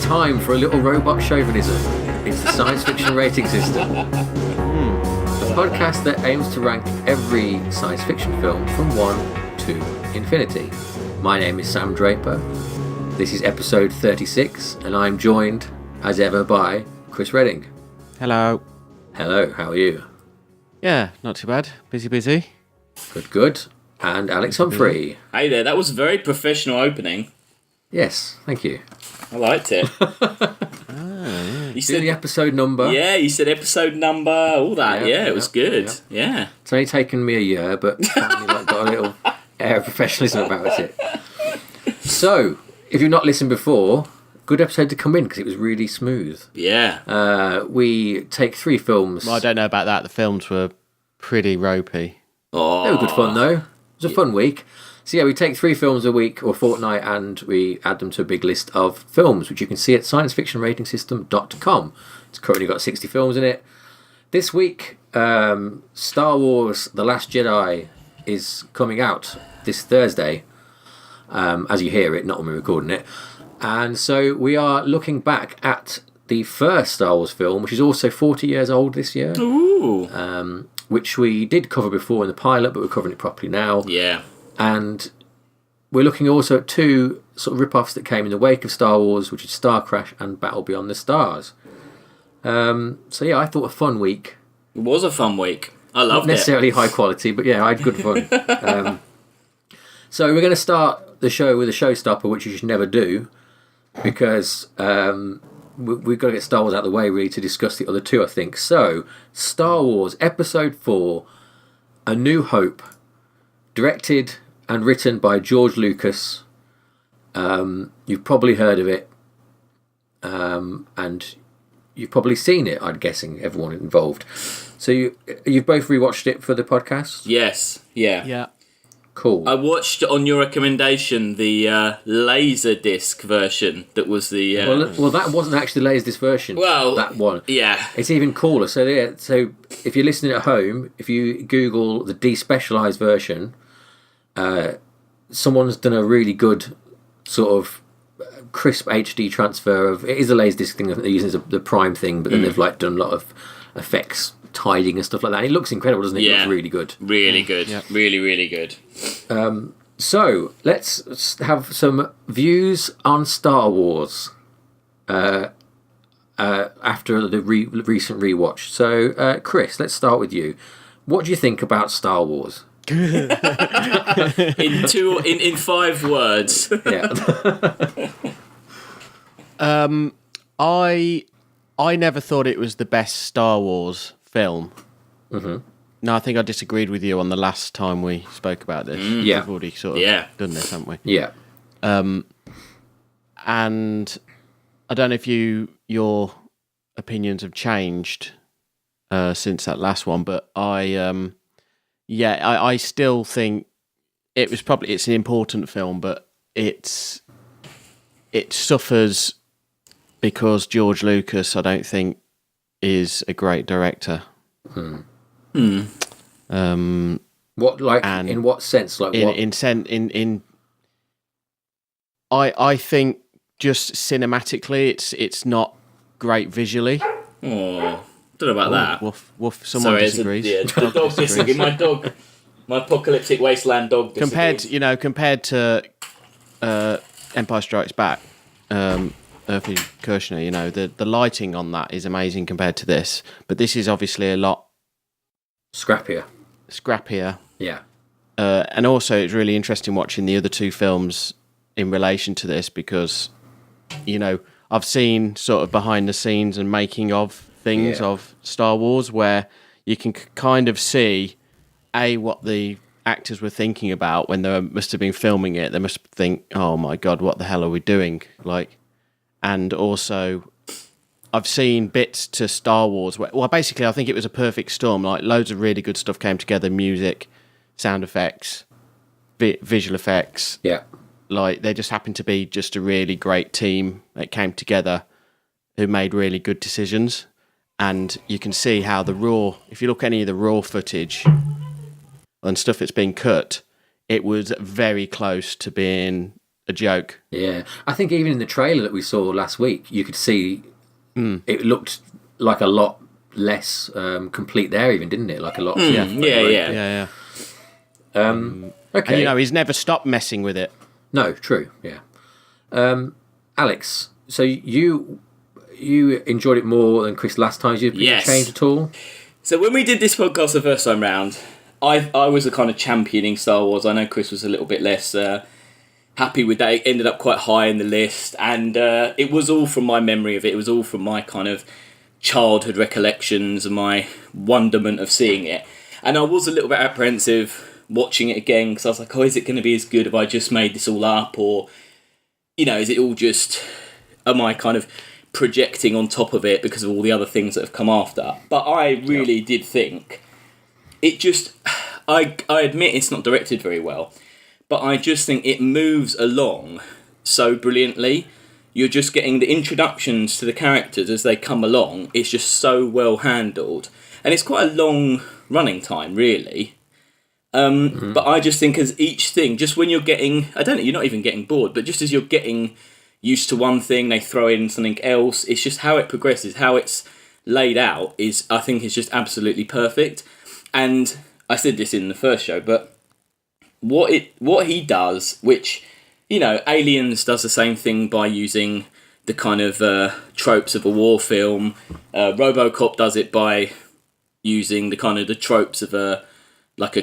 time for a little robot chauvinism. It's the Science Fiction Rating System. A podcast that aims to rank every science fiction film from 1 to infinity. My name is Sam Draper. This is episode 36, and I'm joined, as ever, by Chris Redding. Hello. Hello, how are you? Yeah, not too bad. Busy. Good. And Alex Humphrey. Hey there, that was a very professional opening. Yes, thank you. I liked it. You said the episode number. Yeah, you said episode number, all that. Yeah, it was good. Yeah. It's only taken me a year, but finally got a little air of professionalism about it. So, if you've not listened before, good episode to come in because it was really smooth. Yeah. We take 3 films. Well, I don't know about that. The films were pretty ropey. Oh. They were good fun though. It was a fun week. So yeah, we take 3 films a week or fortnight and we add them to a big list of films, which you can see at sciencefictionratingsystem.com. It's currently got 60 films in it. This week, Star Wars The Last Jedi is coming out this Thursday, as you hear it, not when we're recording it. And so we are looking back at the first Star Wars film, which is also 40 years old this year. Ooh. Which we did cover before in the pilot, but we're covering it properly now. Yeah. And we're looking also at 2 sort of rip-offs that came in the wake of Star Wars, which is Starcrash and Battle Beyond the Stars. So yeah, I thought a fun week. It was a fun week. I loved it. Not necessarily high quality, but yeah, I had good fun. So we're going to start the show with a showstopper, which you should never do, because we've got to get Star Wars out of the way, really, to discuss the other 2, I think. So, Star Wars Episode 4, A New Hope, directed and written by George Lucas. You've probably heard of it, and you've probably seen it, I'm guessing, everyone involved. So you've both rewatched it for the podcast? Yes. Yeah. Yeah. Cool. I watched, on your recommendation, the Laserdisc version that was the... Well, that wasn't actually the Laserdisc version. Well, that one. Yeah. It's even cooler. So yeah, so if you're listening at home, if you Google the despecialized version, someone's done a really good sort of crisp HD transfer of... It is a Laserdisc thing that they're using as the prime thing, but then they've done a lot of effects, tidying and stuff like that. And it looks incredible, doesn't it? Yeah. It looks really good. Really good. Yeah. Really, really good. So, let's have some views on Star Wars after the recent rewatch. So, Chris, let's start with you. What do you think about Star Wars? in 5 words. Yeah. I never thought it was the best Star Wars film. Mm-hmm. No, I think I disagreed with you on the last time we spoke about this. Yeah. We've already sort of done this, haven't we? Yeah. And I don't know if your opinions have changed since that last one, but I still think it's an important film, but it suffers because George Lucas, I don't think, is a great director. What, like, in what sense? Like, what? I think just cinematically, it's not great visually. Oh, don't know about that. Woof. Someone disagrees. The dog disagrees. My apocalyptic wasteland dog disagrees. Compared to Empire Strikes Back, Earthly Kershner, the lighting on that is amazing compared to this, but this is obviously a lot scrappier. Yeah. And also it's really interesting watching the other 2 films in relation to this because, I've seen sort of behind the scenes and making of things of Star Wars where you can kind of see what the actors were thinking about when they must have been filming it. They must think, oh my God, what the hell are we doing? And also, I've seen bits to Star Wars where, basically, I think it was a perfect storm. Like, loads of really good stuff came together: music, sound effects, visual effects. Yeah. Like, they just happened to be just a really great team that came together who made really good decisions. And you can see how if you look at any of the raw footage and stuff that's been cut, it was very close to being a joke. Yeah, I think even in the trailer that we saw last week, you could see it looked like a lot less complete there, even, didn't it? Like a lot. Yeah. Okay. And, he's never stopped messing with it. No, true. Yeah. Alex, so you enjoyed it more than Chris last time. Did you change at all? So when we did this podcast the first time round, I was a kind of championing Star Wars. I know Chris was a little bit less happy with that. It ended up quite high in the list, and it was all from my memory of it. It was all from my kind of childhood recollections and my wonderment of seeing it. And I was a little bit apprehensive watching it again, because I was like, is it going to be as good if I just made this all up, or is it all just, am I kind of projecting on top of it because of all the other things that have come after? But I really did think it just, I admit it's not directed very well, but I just think it moves along so brilliantly. You're just getting the introductions to the characters as they come along. It's just so well handled, and it's quite a long running time, really. But I just think as each thing, just when you're getting, you're not even getting bored, but just as you're getting used to one thing, they throw in something else. It's just how it progresses, how it's laid out I think is just absolutely perfect. And I said this in the first show, but what he does, which, Aliens does the same thing by using the kind of tropes of a war film. RoboCop does it by using the kind of the tropes of a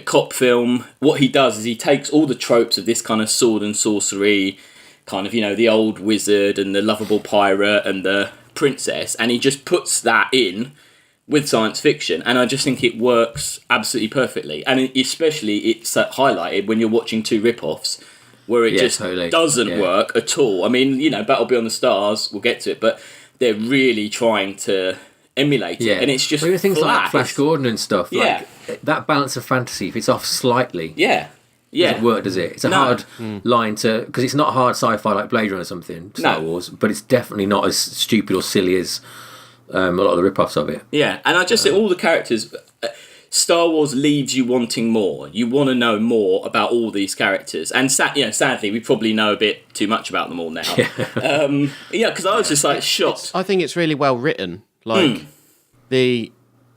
cop film. What he does is he takes all the tropes of this kind of sword and sorcery, kind of, the old wizard and the lovable pirate and the princess, and he just puts that in with science fiction, and I just think it works absolutely perfectly. And especially it's highlighted when you're watching two rip-offs where it doesn't work at all. I mean, Battle Beyond the Stars, we'll get to it, but they're really trying to emulate it, and it's just even things flat. like Flash Gordon and stuff. Like, that balance of fantasy, if it's off slightly, doesn't work, does it? It's a hard line to, because it's not hard sci-fi like Blade Runner or something, Star Wars, but it's definitely not as stupid or silly as a lot of the rip-offs of it. Yeah, and I just think all the characters, Star Wars leaves you wanting more. You want to know more about all these characters, and sadly, we probably know a bit too much about them all now. Because I was just shocked. I think it's really well written. Like the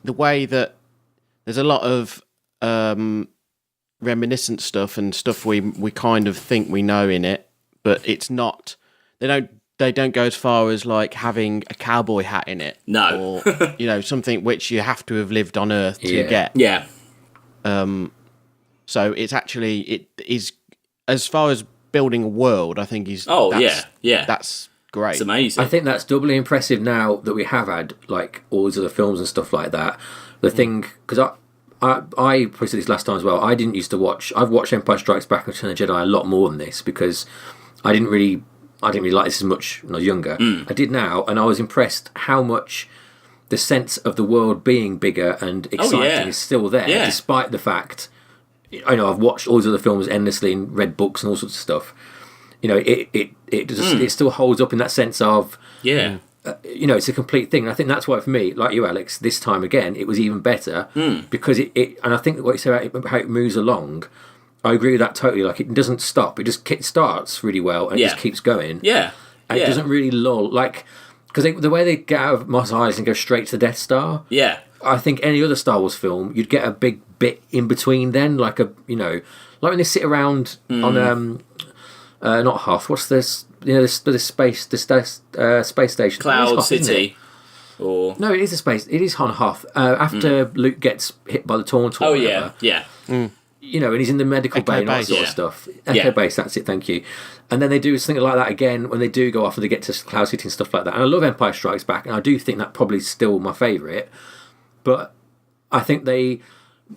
way that there's a lot of reminiscent stuff and stuff we kind of think we know in it, but it's not. They don't go as far as like having a cowboy hat in it. No, or something which you have to have lived on Earth to get. Yeah. So it's actually it is, as far as building a world, I think that's great. It's amazing. I think that's doubly impressive now that we have had like all these other films and stuff like that. The thing, because I probably said this last time as well, I didn't used to watch. I've watched Empire Strikes Back and Return of the Jedi a lot more than this, because I didn't really like this as much when I was younger. I did now, and I was impressed how much the sense of the world being bigger and exciting is still there, despite the fact, I've watched all these other films endlessly and read books and all sorts of stuff. It still holds up in that sense of it's a complete thing. And I think that's why, for me, like you, Alex, this time again, it was even better because it and I think what you say about how it moves along, I agree with that totally. Like, it doesn't stop. It just starts really well and it just keeps going. Yeah. And it doesn't really lull. Like, because the way they get out of Mos Eisley and go straight to the Death Star. Yeah. I think any other Star Wars film, you'd get a big bit in between then, like like when they sit around on not Hoth. What's this? This space station. Cloud Hoth, City. Or no, it is a space. It is on Hoth. After Luke gets hit by the Tauntaun. Oh yeah. And he's in the medical bay and all that sort of stuff. Echo Base, that's it, thank you. And then they do something like that again when they do go off and they get to Cloud City and stuff like that. And I love Empire Strikes Back, and I do think that probably is still my favourite. But I think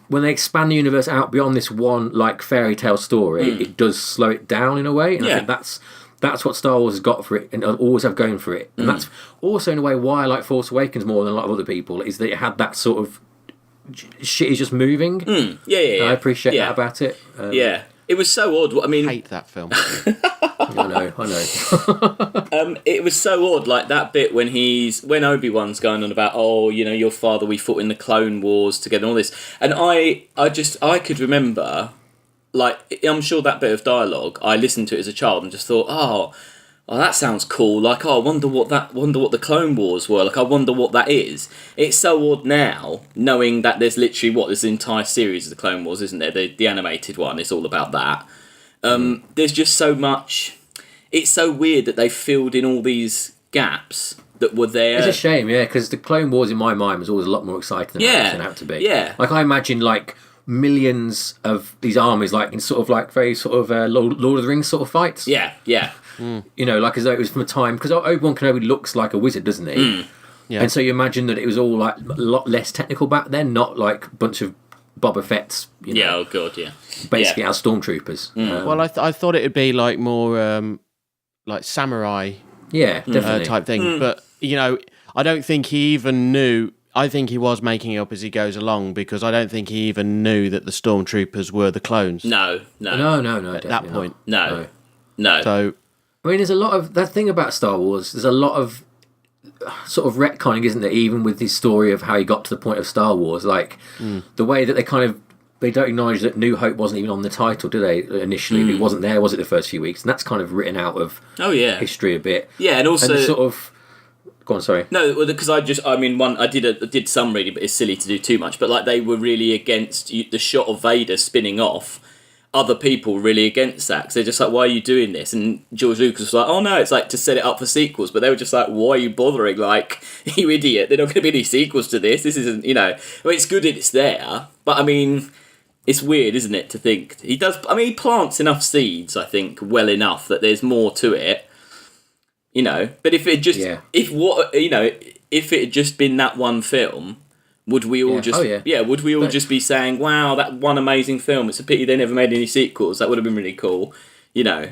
when they expand the universe out beyond this one like fairy tale story, it does slow it down in a way. And I think that's what Star Wars has got for it and always have going for it. And that's also in a way why I like Force Awakens more than a lot of other people, is that it had that sort of shit is just moving. I appreciate that about it. It was so odd. I mean, I hate that film. I know. It was so odd, like that bit when Obi-Wan's going on about, your father, we fought in the Clone Wars together and all this. And I could remember like, I'm sure that bit of dialogue, I listened to it as a child and just thought, oh, that sounds cool. Like, I wonder what the Clone Wars were. Like, I wonder what that is. It's so odd now, knowing that there's literally, there's an entire series of the Clone Wars, isn't there? The animated one, it's all about that. There's just so much. It's so weird that they filled in all these gaps that were there. It's a shame, yeah, because the Clone Wars in my mind was always a lot more exciting than it turned out to be. Yeah. Like, I imagine, like, millions of these armies, like, in sort of, like, very sort of Lord of the Rings sort of fights. Yeah, yeah. You know, like, as though it was from a time... Because Obi-Wan Kenobi looks like a wizard, doesn't he? Yeah. And so you imagine that it was all, like, a lot less technical back then, not, like, a bunch of Boba Fett's, you know... Yeah, oh, God, yeah. Basically, our stormtroopers. Well, I thought it would be, like, more, like, samurai... Yeah, definitely. Type thing. But, you know, I don't think he even knew... I think he was making it up as he goes along, because I don't think he even knew that the stormtroopers were the clones. No. At that point. No. So... I mean, there's a lot of... That thing about Star Wars, there's a lot of sort of retconning, isn't there? Even with this story of how he got to the point of Star Wars. Like, the way that they kind of... They don't acknowledge that New Hope wasn't even on the title, do they, initially? It wasn't there, was it, the first few weeks? And that's kind of written out of history a bit. Yeah, and also... And sort of... Go on, sorry. No, because I did some reading, but it's silly to do too much. But, like, they were really against the shot of Vader spinning off. Other people were really against that, because they're just like, why are you doing this? And George Lucas was like, oh no, it's like to set it up for sequels. But they were just like, why are you bothering? Like, you idiot, there are not going to be any sequels to this. This isn't, you know... I mean, it's good that it's there, but I mean... It's weird, isn't it, to think... He does... I mean, he plants enough seeds, I think, well enough that there's more to it. You know? But if it just... Yeah. If it had just been that one film, would we all just... would we all just be saying, wow, that one amazing film, it's a pity they never made any sequels, that would have been really cool, you know?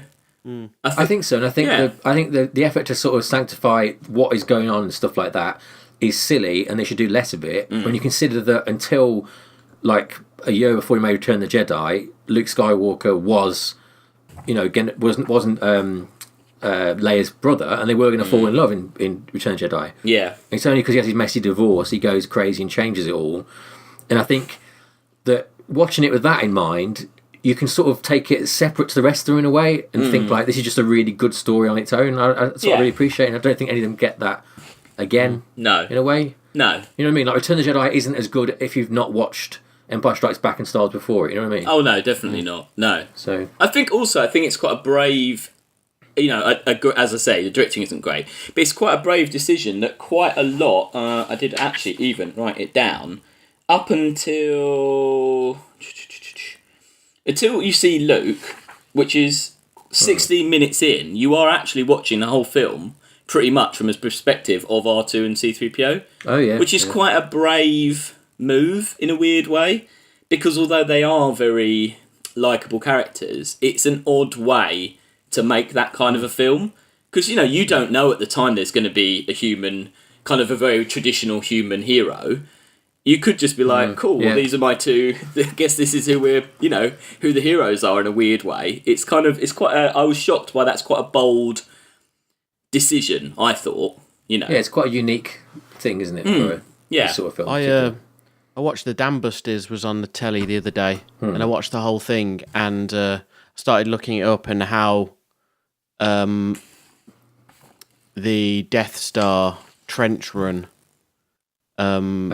I think so, and I think the effort to sort of sanctify what is going on and stuff like that is silly, and they should do less of it. When you consider that until, like... a year before he made Return of the Jedi, Luke Skywalker was, you know, again, wasn't Leia's brother, and they were going to fall in love in Return of the Jedi. Yeah. It's only because he has his messy divorce, he goes crazy and changes it all. And I think that watching it with that in mind, you can sort of take it separate to the rest of them in a way, and think, like, this is just a really good story on its own. I sort of really appreciate it, and I don't think any of them get that again. No. In a way. No. You know what I mean? Like, Return of the Jedi isn't as good if you've not watched Empire Strikes Back and Star Wars before it, you know what I mean? Oh no, definitely not. No. So I think it's quite a brave, you know, as I say, the directing isn't great, but it's quite a brave decision that quite a lot. I did actually even write it down up until you see Luke, which is 16 minutes in. You are actually watching the whole film pretty much from his perspective of R2 and C-3PO. Oh yeah, which is quite a brave move in a weird way, because although they are very likeable characters, it's an odd way to make that kind of a film, because, you know, you don't know at the time there's going to be a human, kind of a very traditional human hero. You could just be like, cool, well, these are my two, I guess this is who who the heroes are in a weird way. It's quite I was shocked by that's quite a bold decision, I thought, you know. Yeah, it's quite a unique thing, isn't it, for this sort of film. I watched The Dam Busters was on the telly the other day, and I watched the whole thing, and started looking it up and how the Death Star trench run. And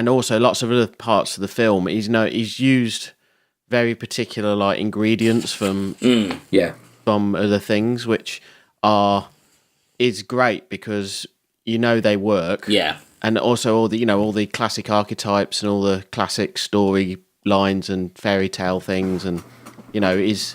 also lots of other parts of the film. He's used very particular like ingredients from other things, which is great because you know they work. Yeah. And also all the classic archetypes and all the classic story lines and fairy tale things, and it's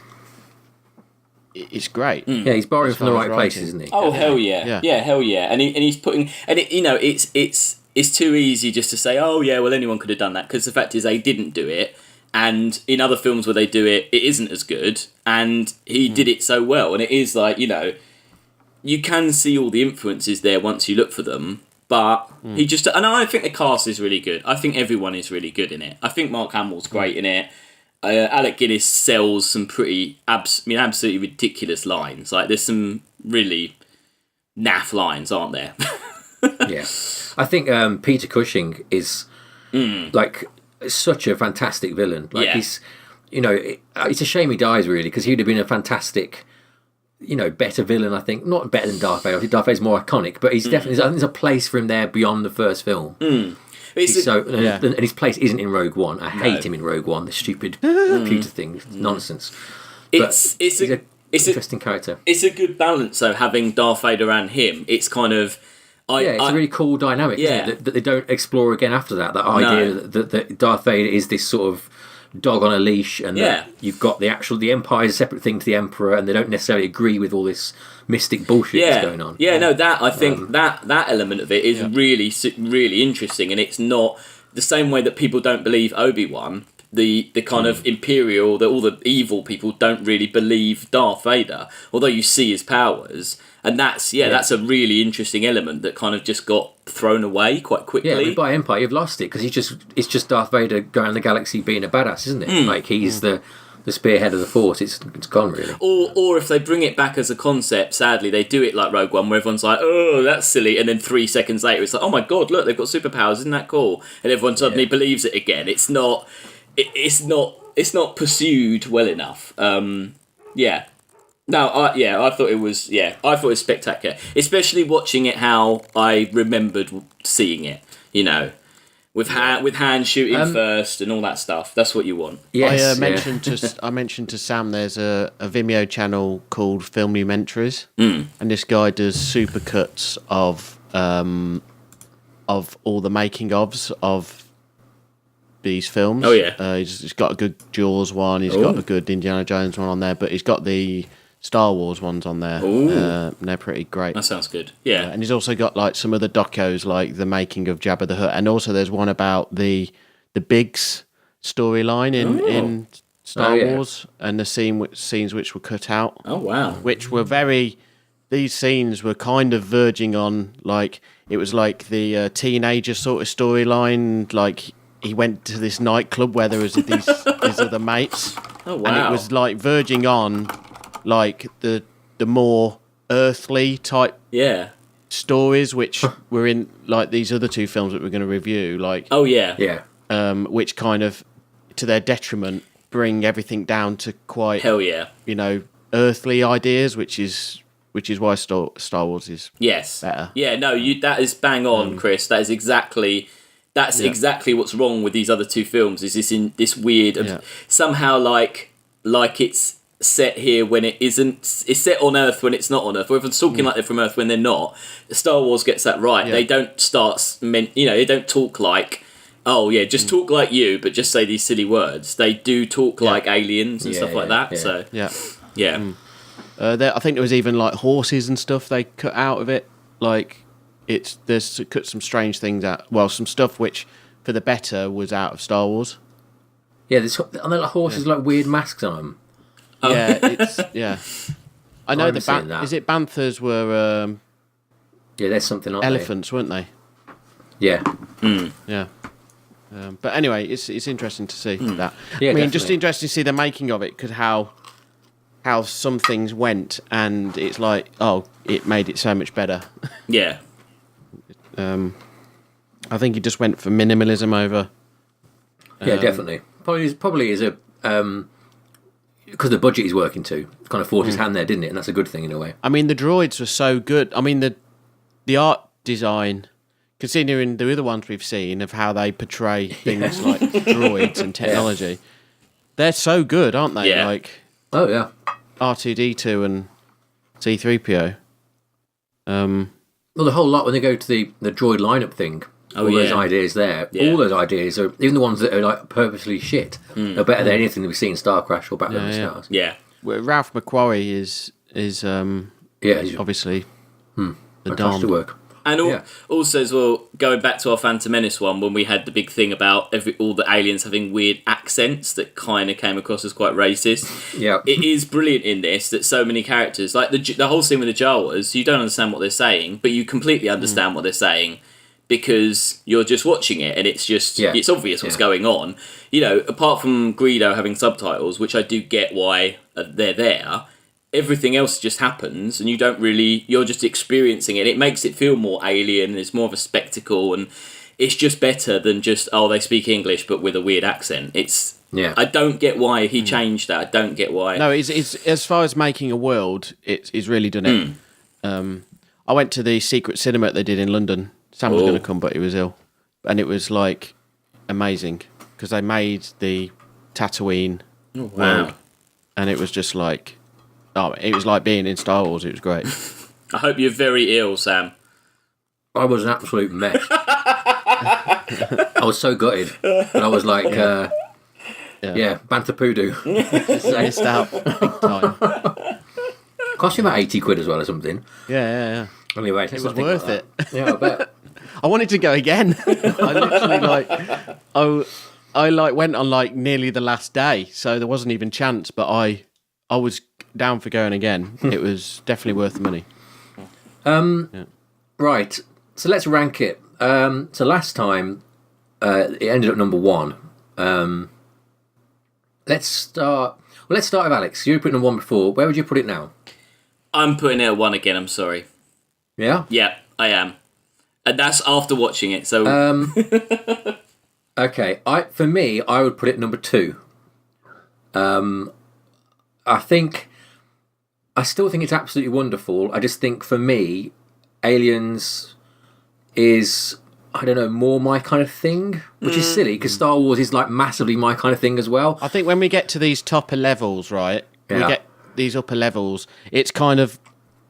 great. Yeah, he's borrowing from the right places, isn't he? Oh hell yeah, hell yeah. And he's putting, and it's too easy just to say, oh yeah, well anyone could have done that, because the fact is they didn't do it, and in other films where they do it, it isn't as good, and he did it so well, and it is like, you can see all the influences there once you look for them. But he just... And I think the cast is really good. I think everyone is really good in it. I think Mark Hamill's great in it. Alec Guinness sells some pretty... absolutely ridiculous lines. Like, there's some really naff lines, aren't there? Yeah. I think Peter Cushing is, like, such a fantastic villain. Like, it's a shame he dies, really, because he'd have been a fantastic, better villain, I think. Not better than Darth Vader. I think Darth Vader's more iconic, but he's definitely, I think there's a place for him there beyond the first film. And his place isn't in Rogue One. I hate him in Rogue One, the stupid computer thing. It's nonsense. It's an interesting character. It's a good balance, though, having Darth Vader and him. It's kind of... it's a really cool dynamic, isn't it? That they don't explore again after that. That idea that Darth Vader is this sort of dog on a leash, and that you've got the Empire is a separate thing to the Emperor, and they don't necessarily agree with all this mystic bullshit that's going on. I think that element of it is really, really interesting, and it's not the same way that people don't believe Obi-Wan. The kind of Imperial, all the evil people don't really believe Darth Vader, although you see his powers. And that's a really interesting element that kind of just got thrown away quite quickly. Yeah, I mean, by Empire, you've lost it, because it's just Darth Vader going around the galaxy being a badass, isn't it? Like, he's the spearhead of the Force. It's gone, really. Or if they bring it back as a concept, sadly, they do it like Rogue One, where everyone's like, oh, that's silly, and then 3 seconds later, it's like, oh my god, look, they've got superpowers, isn't that cool? And everyone suddenly believes it again. It's not pursued well enough. I thought it was spectacular, especially watching it how I remembered seeing it. With Han shooting first and all that stuff. That's what you want. Yes, I mentioned to Sam there's a Vimeo channel called Filmumentries, and this guy does supercuts of all the making ofs of these films. Oh yeah, he's got a good Jaws one. He's got a good Indiana Jones one on there, but he's got the Star Wars ones on there. They're pretty great. That sounds good. Yeah. And he's also got like some other docos, like the making of Jabba the Hutt, and also there's one about the Biggs storyline in Star Wars, and the scenes which were cut out. Oh wow! Which were these scenes were kind of verging on, like, it was like the teenager sort of storyline. Like, he went to this nightclub where there was these other mates. Oh wow! And it was like verging on, like, the more earthly type stories, which were in like these other two films that we're going to review, like which kind of, to their detriment, bring everything down to quite earthly ideas, which is why Star Wars is better. That is bang on, Chris. That is exactly what's wrong with these other two films. Is this weird somehow like it's set here when it isn't. It's set on Earth when it's not on Earth. Everyone's talking like they're from Earth when they're not. Star Wars gets that right. They don't they don't talk like, talk like you, but just say these silly words. They do talk like aliens and stuff like that. Yeah. So I think there was even like horses and stuff they cut out of it. Like, there's cut some strange things out. Well, some stuff which for the better was out of Star Wars. Yeah, and they're like horses like weird masks on them. Yeah, I know that. Is it Banthas were? There's something on elephants, weren't they? Yeah. Yeah. But anyway, it's interesting to see that. Yeah, I mean, definitely. just interesting to see the making of it, because how some things went, and it's like, it made it so much better. Yeah. I think he just went for minimalism over. Yeah, definitely. Probably is a because the budget he's working to kind of forced his hand there, didn't it? And that's a good thing in a way. I mean, the droids were so good. I mean, the art design, considering the other ones we've seen of how they portray things like droids and technology, they're so good, aren't they? Yeah. Like, R2-D2 and C-3PO. Well, the whole lot when they go to the droid lineup thing. All those ideas there. Yeah. All those ideas are, even the ones that are like purposely shit, are better than anything that we see in Starcrash or Battle of the Stars. Yeah. Well, Ralph McQuarrie is obviously the fantastic work. And also as well, going back to our Phantom Menace one, when we had the big thing about all the aliens having weird accents that kind of came across as quite racist. Yeah. It is brilliant in this that so many characters, like the whole scene with the Jawas, you don't understand what they're saying, but you completely understand what they're saying, because you're just watching it and it's just it's obvious what's going on. Apart from Greedo having subtitles, which I do get why they're there, everything else just happens and you're just experiencing it. It makes it feel more alien, it's more of a spectacle, and it's just better than just, they speak English but with a weird accent. It's Yeah. I don't get why he changed that. I don't get why. No, it's as far as making a world, he's really done it. I went to the secret cinema they did in London. Sam was going to come, but he was ill, and it was like amazing because they made the Tatooine world, and it was just like, it was like being in Star Wars. It was great. I hope you're very ill, Sam. I was an absolute mess. I was so gutted, but I was like, Bantha Poodoo. Missed out big time. Cost you about 80 quid as well or something. Yeah. Anyway, It was worth it. Yeah, I bet. I wanted to go again. I literally I went on like nearly the last day, so there wasn't even chance. But I was down for going again. It was definitely worth the money. Right, so let's rank it. So last time it ended up number 1. Let's start with Alex. You put number 1 before. Where would you put it now? I'm putting it at 1 again. I'm sorry. Yeah. Yeah, I am, and that's after watching it. So okay, for me, I would put it number 2. I still think it's absolutely wonderful. I just think for me, Aliens is, I don't know, more my kind of thing, which is silly because Star Wars is like massively my kind of thing as well. I think when we get to these topper levels, right? We get these upper levels. It's kind of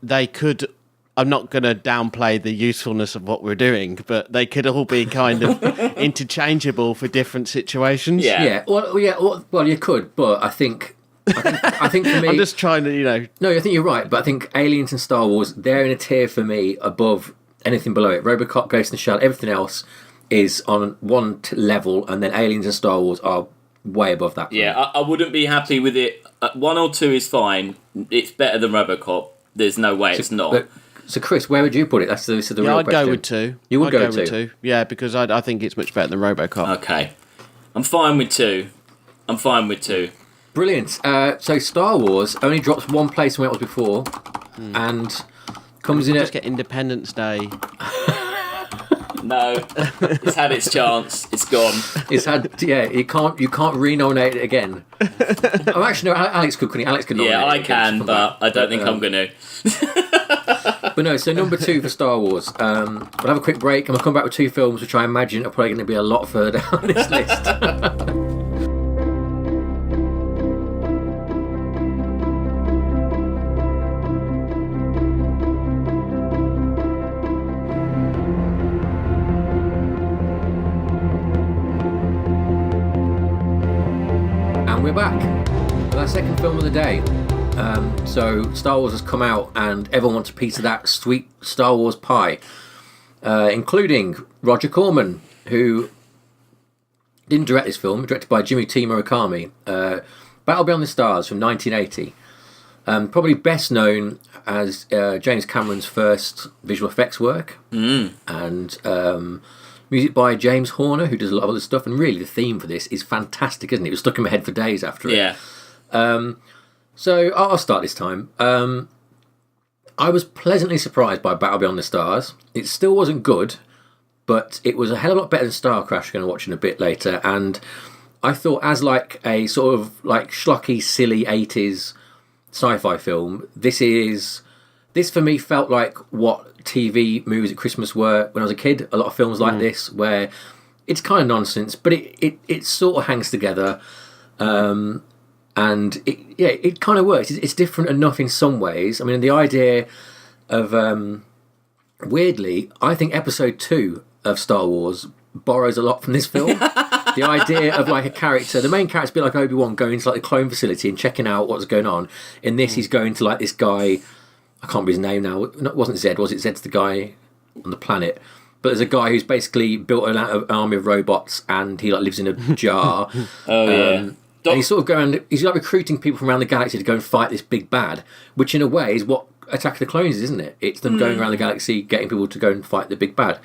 they could. I'm not going to downplay the usefulness of what we're doing, but they could all be kind of interchangeable for different situations. Yeah. Well, you could, but I think for me, I'm just trying to, No, I think you're right, but I think Aliens and Star Wars, they're in a tier for me above anything below it. RoboCop, Ghost in the Shell, everything else is on one level, and then Aliens and Star Wars are way above that. Yeah, I wouldn't be happy with it. 1 or 2 is fine. It's better than RoboCop. There's no way it's not. So, Chris, where would you put it? That's the real question. I'd go with 2. You would go with 2? Yeah, because I think it's much better than RoboCop. Okay. I'm fine with 2. Brilliant. So Star Wars only drops 1 place from where it was before, and comes in at... Just get Independence Day. No, it's had its chance. It's gone. It's had, you can't re-nominate it again. Actually, no, Alex could, couldn't he? Alex could nominate Yeah, I it can, but I don't think I'm going to. But no, so number 2 for Star Wars. We'll have a quick break, and we'll come back with 2 films, which I imagine are probably going to be a lot further down this list. And we're back with our second film of the day. So Star Wars has come out and everyone wants a piece of that sweet Star Wars pie, including Roger Corman, who didn't direct this film, directed by Jimmy T. Murakami. Battle Beyond the Stars from 1980. Probably best known as James Cameron's first visual effects work. And music by James Horner, who does a lot of other stuff. And really the theme for this is fantastic, isn't it? It was stuck in my head for days after it. Yeah. So I'll start this time. I was pleasantly surprised by Battle Beyond the Stars. It still wasn't good, but it was a hell of a lot better than Starcrash, going to watch in a bit later. And I thought, as like a sort of like schlocky, silly 80s sci-fi film, this for me felt like what TV movies at Christmas were when I was a kid. A lot of films like this, where it's kind of nonsense, but it sort of hangs together. And it kind of works. It's different enough in some ways. I mean, the idea of weirdly, I think Episode 2 of Star Wars borrows a lot from this film. The idea of like a character, the main character, a bit like Obi-Wan, going to like the clone facility and checking out what's going on. In this, he's going to like this guy. I can't remember his name now. It wasn't Zed, was it? Zed's the guy on the planet. But there's a guy who's basically built an army of robots, and he like lives in a jar. And he's sort of going. He's like recruiting people from around the galaxy to go and fight this big bad, which in a way is what Attack of the Clones is, isn't it? It's them going around the galaxy, getting people to go and fight the big bad.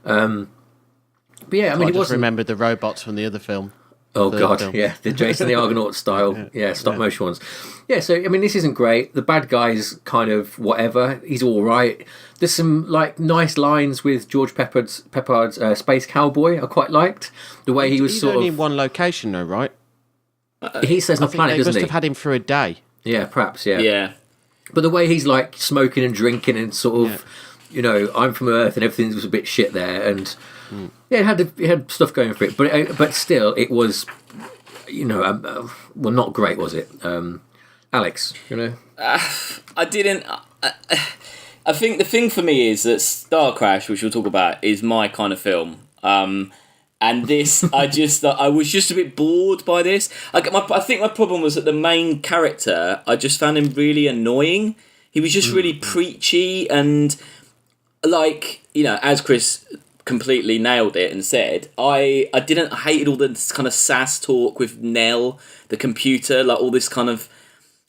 But yeah, I mean, I just remembered the robots from the other film. Oh God, yeah, the Jason the Argonaut style, stop motion ones. Yeah, so I mean, this isn't great. The bad guy's kind of whatever. He's all right. There's some like nice lines with George Peppard's Space Cowboy. I quite liked the way he was he's sort only of in one location, though, right? he says on the planet, doesn't he? They must have had him for a day. Yeah, perhaps, yeah. Yeah. But the way he's like smoking and drinking and sort of, you know, I'm from Earth and everything was a bit shit there, and yeah, it had stuff going for it, but still, it was, you know, well, not great, was it? Alex, you know, I didn't. I think the thing for me is that Starcrash, which we'll talk about, is my kind of film. And this, I was just a bit bored by this. I think my problem was that the main character, I just found him really annoying. He was just really preachy and, like, you know, as Chris completely nailed it and said, I hated all this kind of sass talk with Nell, the computer, like all this kind of.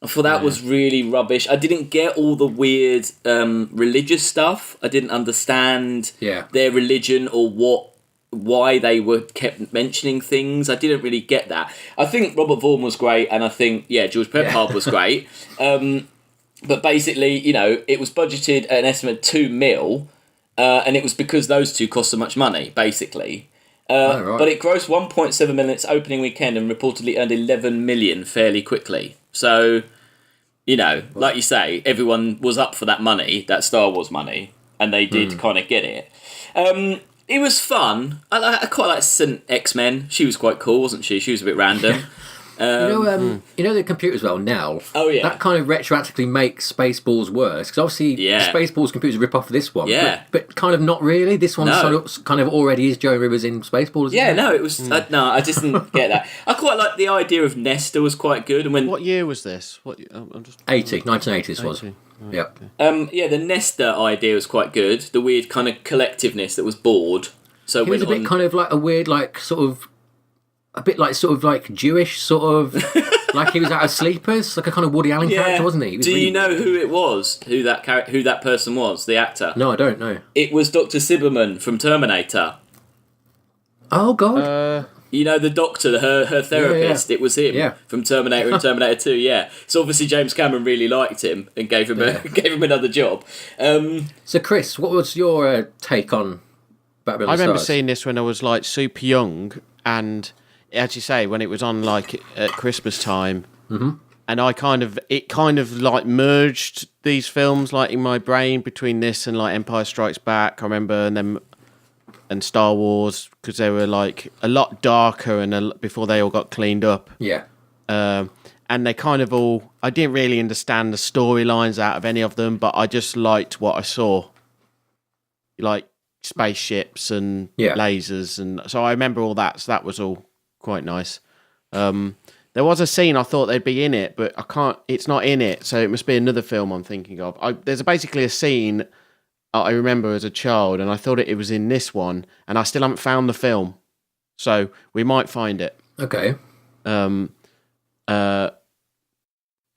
I thought that was really rubbish. I didn't get all the weird religious stuff. I didn't understand their religion or why they kept mentioning things. I didn't really get that. I think Robert Vaughn was great, and I think George Peppard was great. But basically, you know, it was budgeted at an estimate of $2 million, and it was because those two cost so much money, basically. Right. But it grossed 1.7 million its opening weekend and reportedly earned 11 million fairly quickly. So, you know, like you say, everyone was up for that money, that Star Wars money, and they did kind of get it. It was fun. I quite liked X-Men. She was quite cool, wasn't she? She was a bit random. You know the computer as well, Nell? Oh, yeah. That kind of retroactively makes Spaceballs worse, because obviously Spaceballs computer's a rip-off of this one. Yeah. But kind of not really. This one kind of already is Joan Rivers in Spaceballs. Yeah, no, it was... no, I just didn't get that. I quite liked the idea of Nesta was quite good. And what year was this? 1980s was. Oh, yep. Okay. The Nesta idea was quite good. The weird kind of collectiveness that was bored. So it was a bit kind of like a weird, like, sort of... A bit like sort of like Jewish, sort of like he was out of Sleepers, like a kind of Woody Allen character, wasn't he? Do you know who it was? Who that person was? The actor? No, I don't know. It was Dr. Silberman from Terminator. Oh God! You know the doctor, her therapist. Yeah. It was him from Terminator and Terminator 2. Yeah. So obviously James Cameron really liked him and gave him another job. So Chris, what was your take on Batman? I remember seeing this when I was like super young and. As you say, when it was on like at Christmas time, and it kind of like merged these films like in my brain between this and like Empire Strikes Back. I remember and Star Wars because they were like a lot darker and before they all got cleaned up. Yeah, and they kind of all. I didn't really understand the storylines out of any of them, but I just liked what I saw, like spaceships and lasers, and so I remember all that. So that was all. Quite nice. There was a scene I thought they'd be in it, but I can't. It's not in it, so it must be another film I'm thinking of. There's basically a scene I remember as a child, and I thought it was in this one, and I still haven't found the film, so we might find it. Okay. I'll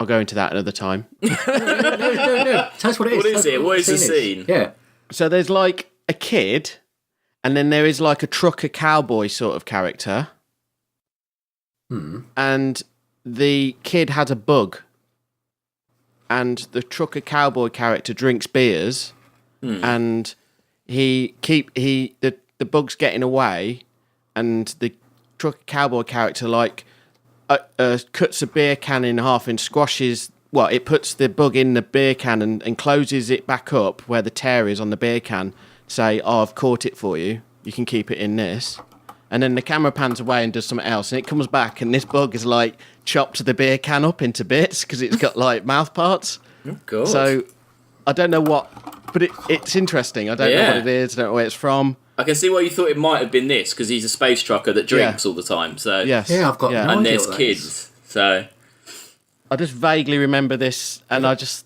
go into that another time. No. Tell us what it is. What is it? What is the scene? Yeah. So there's like a kid, and then there is like a trucker cowboy sort of character. And the kid has a bug, and the trucker cowboy character drinks beers, and the bug's getting away, and the trucker cowboy character like cuts a beer can in half and squashes. Well, it puts the bug in the beer can and closes it back up where the tear is on the beer can. Say, I've caught it for you. You can keep it in this. And then the camera pans away and does something else, and it comes back, and this bug is like chopped the beer can up into bits because it's got like mouth parts. Oh, God. So I don't know what, but it's interesting. I don't know what it is. I don't know where it's from. I can see why you thought it might have been this because he's a space trucker that drinks all the time. So yes, I've got no idea and there's what kids. So I just vaguely remember this, and I just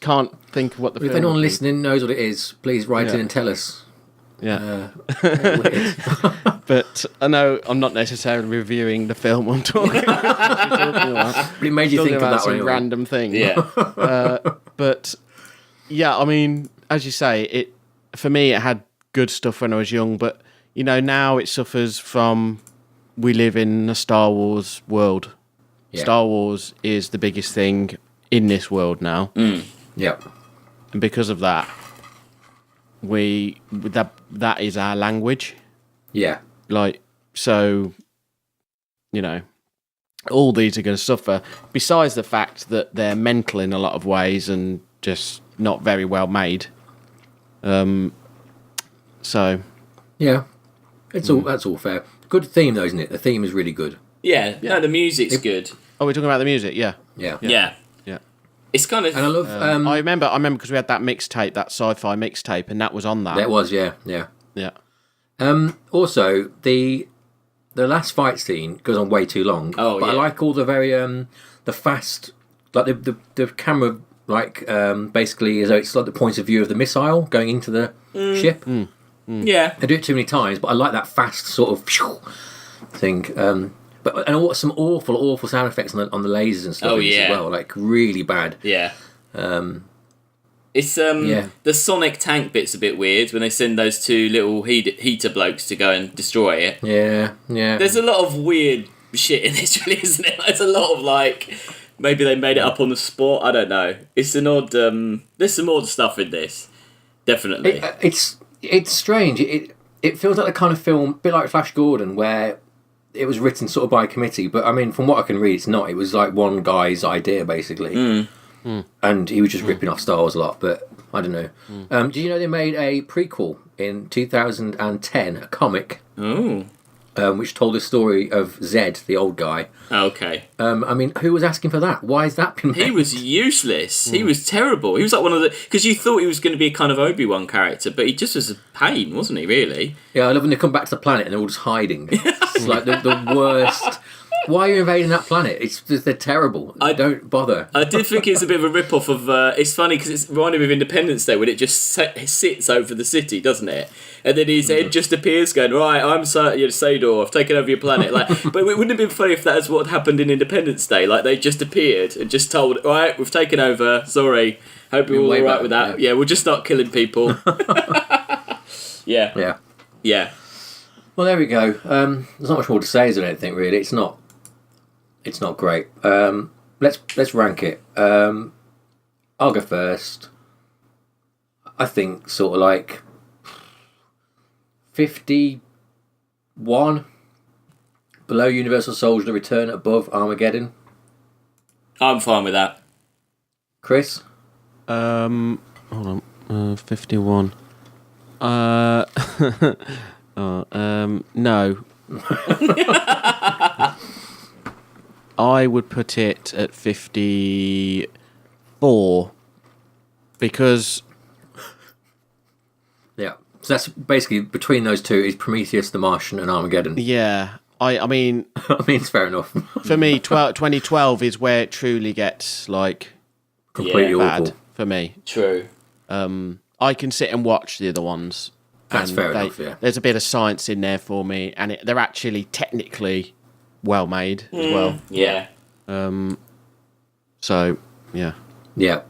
can't think of what the. If anyone listening knows what it is, please write in and tell us. Yeah. But I know I'm not necessarily reviewing the film I'm talking about. But it made you think of that some random thing. Yeah. But yeah, I mean, as you say, for me it had good stuff when I was young, but you know, now it suffers from we live in a Star Wars world. Yeah. Star Wars is the biggest thing in this world now. Yep. And because of that, that is our language. Yeah. Like, so, you know, all these are going to suffer. Besides the fact that they're mental in a lot of ways and just not very well made. So, yeah, that's all fair. Good theme though, isn't it? The theme is really good. Yeah. No, the music's good. Oh, we're talking about the music, yeah. Yeah. It's kind of. And I love. I remember because we had that mixtape, that sci-fi mixtape, and that was on that. That was, yeah. Also, the last fight scene goes on way too long. Oh, but I like all the very the fast, like the camera, like basically as though it's like the point of view of the missile going into the ship. Yeah. I do it too many times, but I like that fast sort of thing. But some awful sound effects on the lasers and stuff as well, like really bad. Yeah. It's the Sonic tank bit's a bit weird when they send those two little heater blokes to go and destroy it. Yeah. There's a lot of weird shit in this, really, isn't it? There's a lot of like maybe they made it up on the spot. I don't know. It's an odd. There's some odd stuff in this, definitely. It's strange. It feels like the kind of film, a bit like Flash Gordon, where it was written sort of by a committee, but I mean, from what I can read, it's not. It was like one guy's idea, basically. And he was just ripping off Star Wars a lot, but I don't know. Do you know they made a prequel in 2010, a comic, which told the story of Zed, the old guy. Okay. I mean, who was asking for that? Why has that been made? He was useless. He was terrible. He was like one of the... Because you thought he was going to be a kind of Obi-Wan character, but he just was a pain, wasn't he, really? Yeah, I love when they come back to the planet and they're all just hiding. It's like the worst... Why are you invading that planet? They're terrible. Don't bother. I did think it's a bit of a rip-off of... it's funny because it's reminding me of Independence Day when it just sits over the city, doesn't it? And then his head just appears going, right, I'm Sador, I've taken over your planet. Like, but it wouldn't have been funny if that's what happened in Independence Day. Like, they just appeared and just told, right, we've taken over, sorry, hope you're all right with that. Yeah, we'll just start killing people. Yeah. Well, there we go. There's not much more to say, is there, anything, really? It's not great. Let's rank it. I'll go first. I think sort of like 51. Below Universal Soldier: The Return, above Armageddon. I'm fine with that. Chris? Hold on. 51. No. I would put it at 54 because... Yeah. So that's basically, between those two is Prometheus, The Martian and Armageddon. Yeah. I mean... I mean, it's fair enough. For me, 2012 is where it truly gets, like... completely bad awful. For me. True. I can sit and watch the other ones. That's fair enough, yeah. There's a bit of science in there for me, and they're actually technically well made as well. Yeah. So, yeah. Yeah.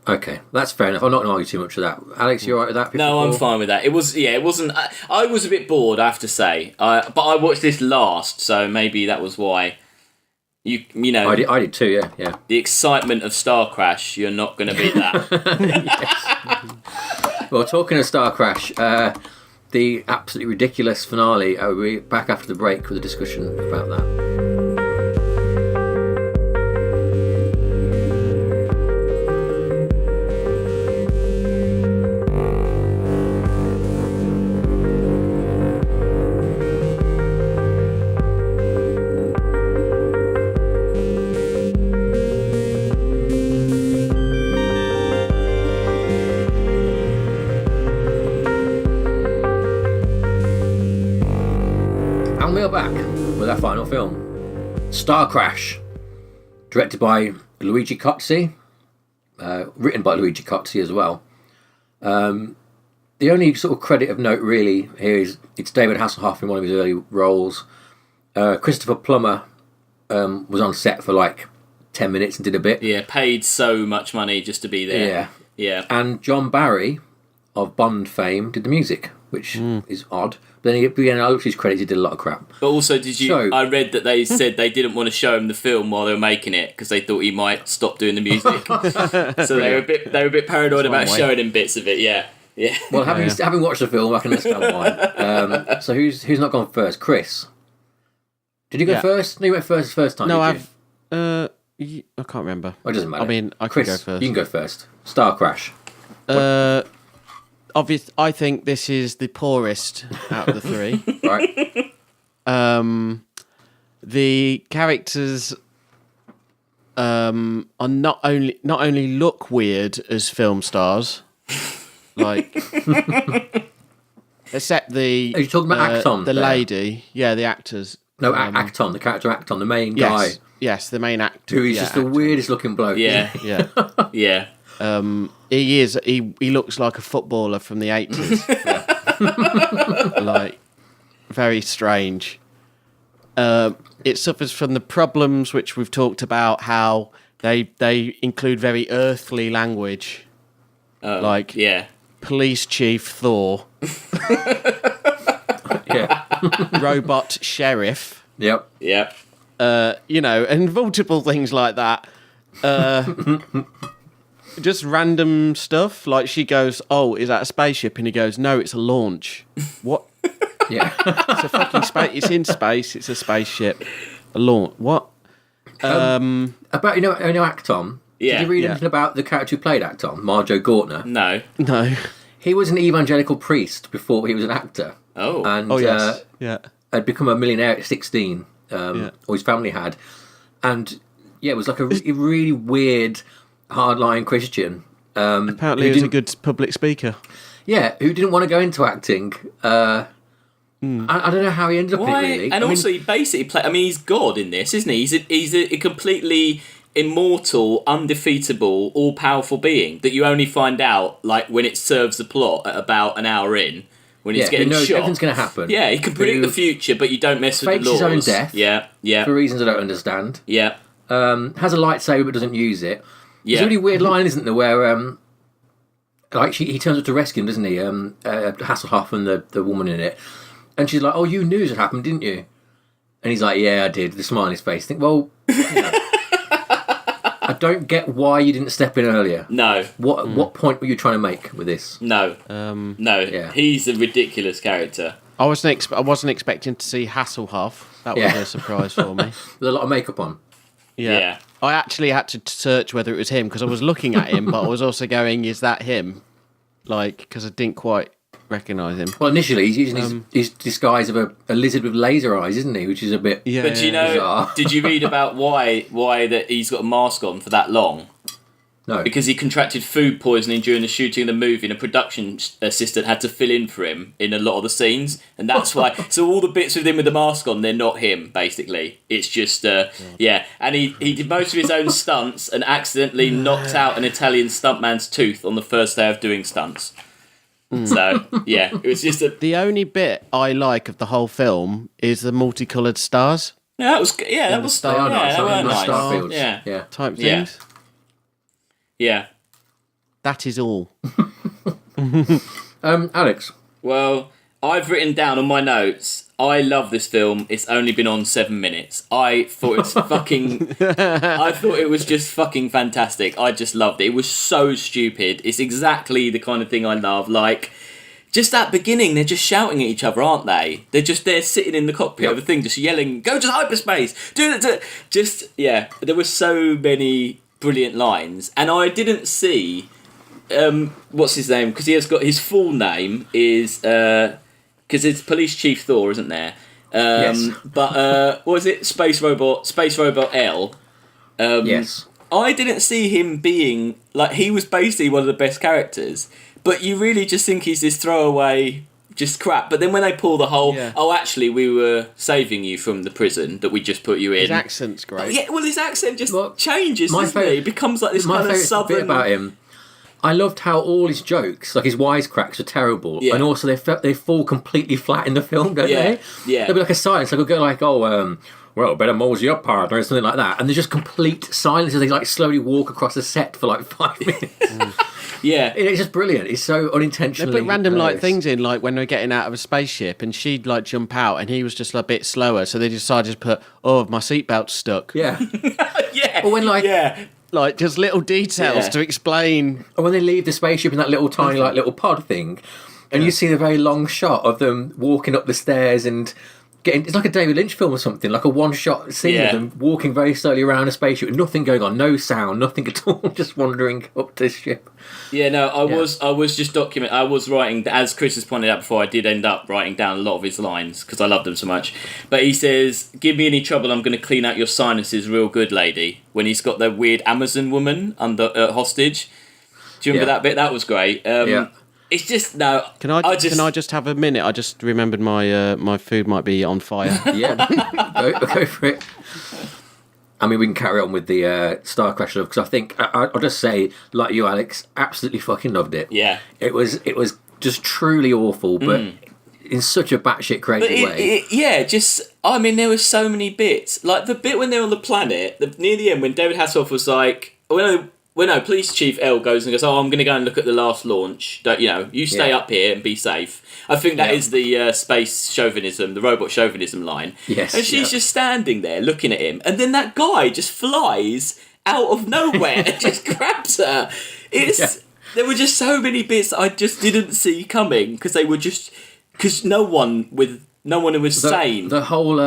Okay, that's fair enough. I'm not going to argue too much with that. Alex, you alright with that? 54? No, I'm fine with that. It wasn't... I was a bit bored, I have to say. But I watched this last, so maybe that was why. You know... I did too, yeah. The excitement of Starcrash, you're not going to beat that. Well, talking of Starcrash, the absolutely ridiculous finale, we'll be back after the break with a discussion about that. Back with our final film, Starcrash, directed by Luigi Cozzi, written by Luigi Cozzi as well. The only sort of credit of note really here is it's David Hasselhoff in one of his early roles. Christopher Plummer was on set for like 10 minutes and did a bit. Yeah, paid so much money just to be there. Yeah. And John Barry of Bond fame did the music, which is odd. But then again, I looked at his credits, he did a lot of crap. But also, I read that they said they didn't want to show him the film while they were making it because they thought he might stop doing the music. So they were a bit paranoid about showing him bits of it. Yeah. Well, having watched the film, I can understand why. So who's not gone first? Chris. Did you go first? No, you went first time. No, did you? I can't remember. Oh, it doesn't matter. I mean, I Chris, can go first. You can go first. Starcrash. I think this is the poorest out of the three. Right. The characters are not only look weird as film stars, like except the. Are you talking about Acton? The lady, the actors. No, Acton, the character Acton, the main guy. Yes, the main actor. Who is just the weirdest looking bloke. Yeah, yeah. He is. He looks like a footballer from the 80s. Like, very strange. It suffers from the problems which we've talked about, how they include very earthly language. Like, police chief Thor. Robot sheriff. Yep. And multiple things like that. Just random stuff. Like, she goes, "Oh, is that a spaceship?" And he goes, "No, it's a launch." What? Yeah. It's a fucking space. It's in space. It's a spaceship. A launch. What? About Acton. Yeah. Did you read anything about the character who played Acton, Marjo Gortner? No. He was an evangelical priest before he was an actor. Oh. And Yes. had become a millionaire at 16. Or his family had, and it was like a really weird, hardline Christian. Apparently, he was a good public speaker. Yeah, who didn't want to go into acting. I don't know how he ended up in it, really. And he basically played. I mean, he's God in this, isn't he? He's a completely immortal, undefeatable, all-powerful being that you only find out like when it serves the plot at about an hour in. When he's getting shot. Everything's going to happen. Yeah, he can predict the future, but you don't mess with the laws. Fakes his own death. Yeah. For reasons I don't understand. Yeah. Has a lightsaber but doesn't use it. Yeah. There's a really weird line, isn't there, where he turns up to rescue him, doesn't he? Hasselhoff and the woman in it. And she's like, "Oh, you knew it happened, didn't you?" And he's like, "Yeah, I did." The smile on his face. I think, well, I don't get why you didn't step in earlier. No. What point were you trying to make with this? No. He's a ridiculous character. I wasn't expecting to see Hasselhoff. That was a surprise for me. With a lot of makeup on. Yeah. I actually had to search whether it was him because I was looking at him, but I was also going, "Is that him?" Like, because I didn't quite recognise him. Well, initially he's using his disguise of a lizard with laser eyes, isn't he? Which is a bit. Yeah. But you know, bizarre. Did you read about why that he's got a mask on for that long? No. Because he contracted food poisoning during the shooting of the movie, and a production assistant had to fill in for him in a lot of the scenes, and that's why. So all the bits with him with the mask on, they're not him. Basically, it's just And he did most of his own stunts and accidentally knocked out an Italian stuntman's tooth on the first day of doing stunts. So it was just The only bit I like of the whole film is the multicoloured stars. Yeah, that was nice. Starfields. Yeah. Type things. Yeah. That is all. Alex. Well, I've written down on my notes, I love this film. It's only been on 7 minutes. I thought it was I thought it was just fucking fantastic. I just loved it. It was so stupid. It's exactly the kind of thing I love. Like, just that beginning, they're just shouting at each other, aren't they? They're sitting in the cockpit of the thing, just yelling, "Go to hyperspace! Do it!" There were so many brilliant lines, and I didn't see what's his name, because he has got his full name is because it's Police Chief Thor, isn't there? Yes. But what was it? Space Robot L. Yes. I didn't see him being like, he was basically one of the best characters, but you really just think he's this throwaway just crap. But then when they pull the whole, actually, we were saving you from the prison that we just put you in. His accent's great. His accent just changes, doesn't it? He becomes like this kind of southern... bit about him, I loved how all his jokes, like his wisecracks, are terrible, and also they fall completely flat in the film, don't they? Yeah. They'll be like a silence, like a go like, well, better mosey up, partner, or something like that, and there's just complete silence as they like slowly walk across the set for like 5 minutes. Yeah, it's just brilliant. It's so unintentionally. They put random like things in, like when they're getting out of a spaceship, and she'd like jump out, and he was just a bit slower, so they decided to put, my seatbelt's stuck. Yeah, yeah. Or when like just little details to explain. Or when they leave the spaceship in that little tiny little pod thing, and you see the very long shot of them walking up the stairs and it's like a David Lynch film or something, like a one-shot scene of them walking very slowly around a spaceship with nothing going on, no sound, nothing at all, just wandering up this ship. Yeah, no, I was just I was writing, as Chris has pointed out before, I did end up writing down a lot of his lines because I loved them so much. But he says, "Give me any trouble, I'm going to clean out your sinuses real good, lady," when he's got the weird Amazon woman under hostage. Do you remember that bit? That was great. It's just no. Can I just have a minute? I just remembered my food might be on fire. Yeah, go for it. I mean, we can carry on with the Starcrash love, because I think I'll just say, like you, Alex, absolutely fucking loved it. Yeah, it was just truly awful, but in such a batshit crazy way. I mean, there were so many bits, like the bit when they're on the planet, near the end when David Hasselhoff was like, Police Chief L goes and goes, "Oh, I'm going to go and look at the last launch. You stay up here and be safe." I think that is the space chauvinism, the robot chauvinism line. Yes, and she's just standing there looking at him, and then that guy just flies out of nowhere and just grabs her. There were just so many bits I just didn't see coming because no one who was sane. The whole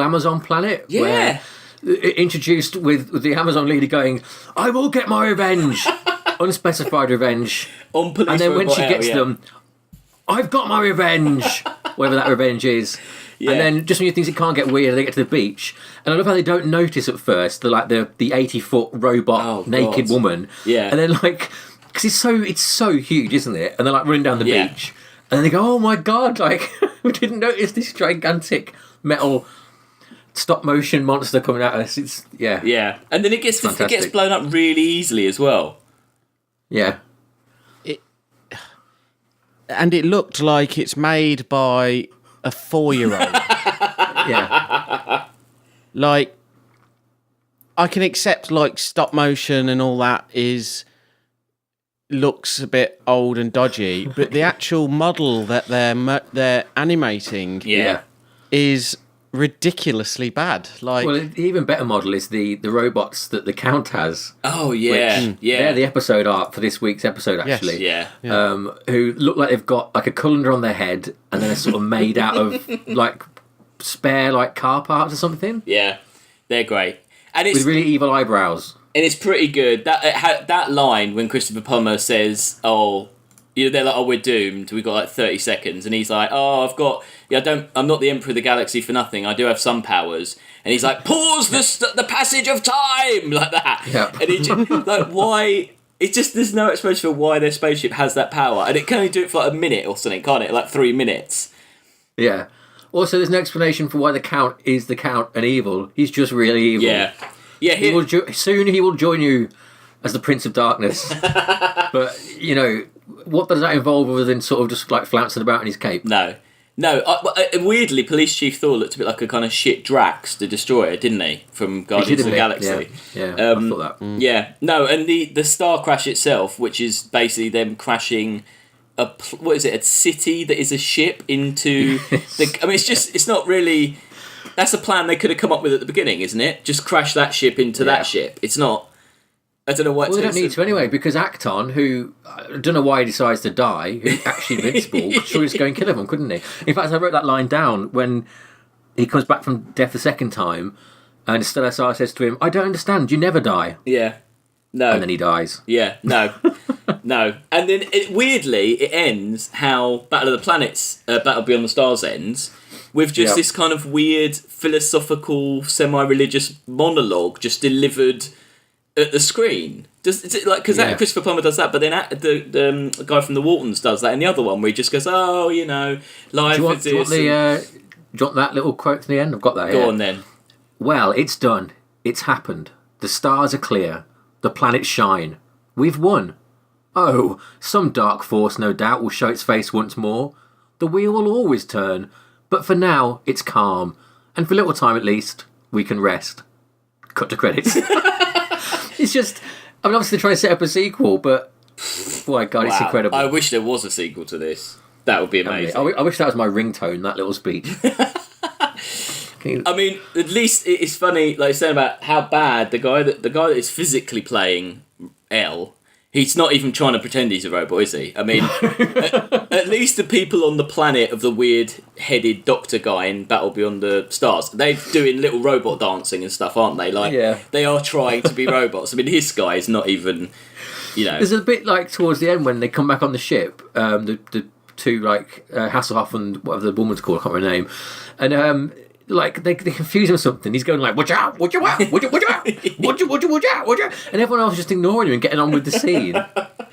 Amazon planet. Yeah. Introduced with the Amazon leader going, "I will get my revenge," unspecified revenge, on police. And then when she gets them, "I've got my revenge," whatever that revenge is. Yeah. And then just when you think it can't get weird, they get to the beach, and I love how they don't notice at first the 80-foot robot naked woman. Yeah, and then because it's so huge, isn't it? And they're running down the beach, and then they go, "Oh my god!" We didn't notice this gigantic metal stop motion monster coming at us. It's and then it gets blown up really easily as well. And it looked like it's made by a 4-year-old. I can accept stop motion and all that looks a bit old and dodgy, but the actual model that they're animating is ridiculously bad. The even better model is the robots that the Count has. Oh yeah, They're the episode art for this week's episode, actually. Yes, who look like they've got a colander on their head, and then they're sort of made out of spare car parts or something. Yeah, they're great, and it's with really evil eyebrows. And it's pretty good. That line when Christopher Plummer says, "Oh." They're like, "Oh, we're doomed. We've got 30 seconds," and he's like, "Oh, I'm not the Emperor of the Galaxy for nothing. I do have some powers." And he's like, "Pause the passage of time," like that. Yep. And he just, why? It's just there's no explanation for why their spaceship has that power, and it can only do it for a minute or something, can't it? 3 minutes. Yeah. Also, there's no explanation for why the Count is the Count and evil. He's just really evil. Yeah. Yeah. Soon he will join you as the Prince of Darkness. But what does that involve other than sort of just flouncing about in his cape? No. Weirdly, Police Chief Thor looked a bit like a kind of shit Drax, the Destroyer, didn't he? From Guardians of the Galaxy. Yeah, I thought that. Yeah, no, and the star crash itself, which is basically them crashing a city that is a ship into it's not really. That's a plan they could have come up with at the beginning, isn't it? Just crash that ship into that ship. It's not. I don't know what. Well, they don't need to anyway, because Acton, who I don't know why he decides to die, who's actually invincible, could sure just go and kill everyone, couldn't he? In fact, I wrote that line down when he comes back from death the second time, and Stellar Sar says to him, "I don't understand. You never die." Yeah. No. And then he dies. Yeah. No. No. And then weirdly, it ends how Battle of the Planets, Battle Beyond the Stars ends with just this kind of weird philosophical, semi-religious monologue just delivered at the screen. Because Christopher Plummer does that, but then the guy from the Waltons does that in the other one where he just goes, "Oh, life is this." Do you want that little quote to the end? I've got that here. Go on then. "Well, it's done. It's happened. The stars are clear. The planets shine. We've won. Oh, some dark force no doubt will show its face once more. The wheel will always turn. But for now, it's calm. And for a little time at least, we can rest." Cut to credits. It's just, obviously they're trying to set up a sequel, but my God, it's incredible. I wish there was a sequel to this. That would be amazing. I wish that was my ringtone, that little speech. I mean, at least it's funny, like saying about how bad the guy that is physically playing L, He's not even trying to pretend he's a robot, is he? I mean, at least the people on the planet of the weird-headed doctor guy in Battle Beyond the Stars, they're doing little robot dancing and stuff, aren't they? Like, they are trying to be robots. I mean, his guy is not even, you know... There's a bit like towards the end when they come back on the ship, the two, like, Hasselhoff and whatever the woman's called, I can't remember her name, and... like they confuse him with something. He's going like, "Watch out! Watch out! Watch out! Watch out! Watch out! Watch out!" And everyone else is just ignoring him and getting on with the scene.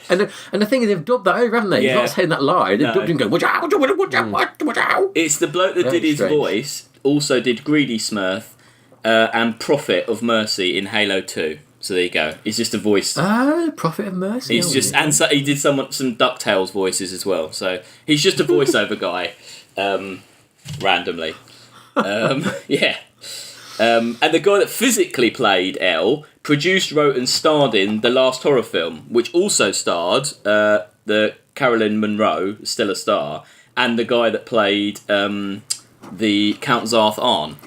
And the thing is, they've dubbed that over, haven't they? He's not saying that live. They've dubbed him going, "Watch out! Watch out! Watch out! Watch out!" It's the bloke that did his voice. Also did Greedy Smurf and Prophet of Mercy in Halo 2. So there you go. He's just a voice. Prophet of Mercy. He's just and so he did some DuckTales voices as well. So he's just a voiceover guy, randomly. And the guy that physically played L produced, wrote and starred in the last horror film, which also starred the Carolyn Monroe, still a star, and the guy that played the Count Zarth Arn.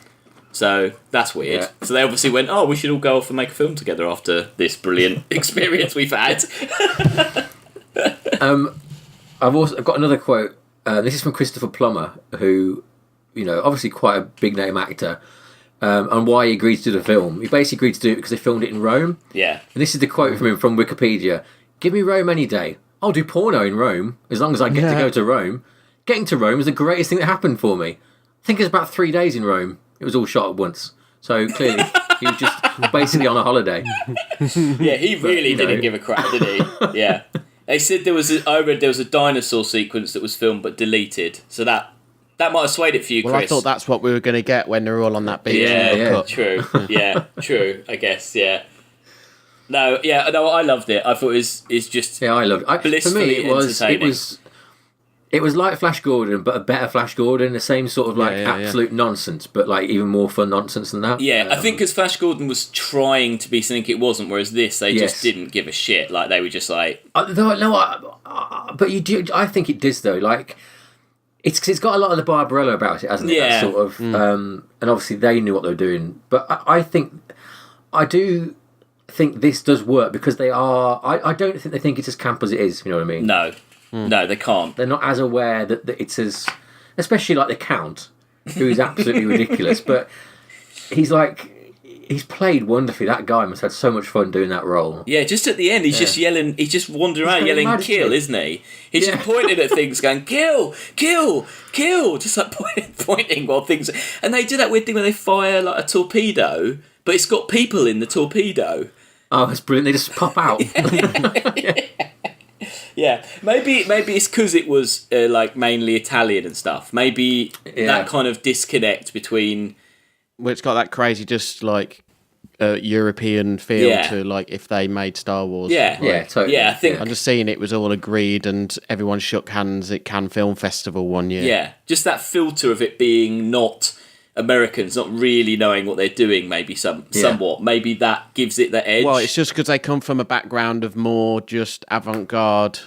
So that's weird. Yeah. So they obviously went, "Oh, we should all go off and make a film together after this brilliant experience we've had." I've got another quote. This is from Christopher Plummer, who, you know, obviously quite a big name actor, and why he agreed to do the film. He basically agreed to do it because they filmed it in Rome. Yeah. And this is the quote from him from Wikipedia. "Give me Rome any day. I'll do porno in Rome, as long as I get to go to Rome. Getting to Rome is the greatest thing that happened for me. I think it was about 3 days in Rome. It was all shot at once. So clearly, he was just basically on a holiday." Yeah, he really didn't give a crap, did he? Yeah. They said I read there was a dinosaur sequence that was filmed but deleted. So that might have swayed it for you, Chris. Well, I thought that's what we were going to get when they were all on that beach. Yeah, true. Yeah, true, I guess, yeah. No, I loved it. I thought it's just I loved it. blissfully entertaining. It was like Flash Gordon, but a better Flash Gordon, the same sort of absolute nonsense, but like even more fun nonsense than that. Yeah, I think because Flash Gordon was trying to be something it wasn't, whereas this, they just didn't give a shit. Like, they were just like... but you do, I think it does, though. Like, it's got a lot of the Barbarella about it, hasn't it? Yeah. That sort of, and obviously they knew what they were doing. But I do think this does work because they are... I don't think they think it's as camp as it is, you know what I mean? No. No, they can't. They're not as aware that it's as... Especially like the Count, who is absolutely ridiculous. But he's played wonderfully. That guy must have had so much fun doing that role. Yeah, just at the end, he's just yelling... He's just wandering around yelling, "Kill," isn't he? He's just pointing at things going, "Kill! Kill! Kill!" Just like pointing while things... And they do that weird thing where they fire like a torpedo, but it's got people in the torpedo. Oh, that's brilliant. They just pop out. Yeah, maybe it's because it was like mainly Italian and stuff. Maybe that kind of disconnect between... Well, it's got that crazy, just like European feel to like if they made Star Wars. Yeah, totally. Yeah, I think I'm just seeing it was all agreed and everyone shook hands at Cannes Film Festival one year. Yeah, just that filter of it being not Americans, not really knowing what they're doing. Maybe somewhat. Maybe that gives it the edge. Well, it's just because they come from a background of more just avant-garde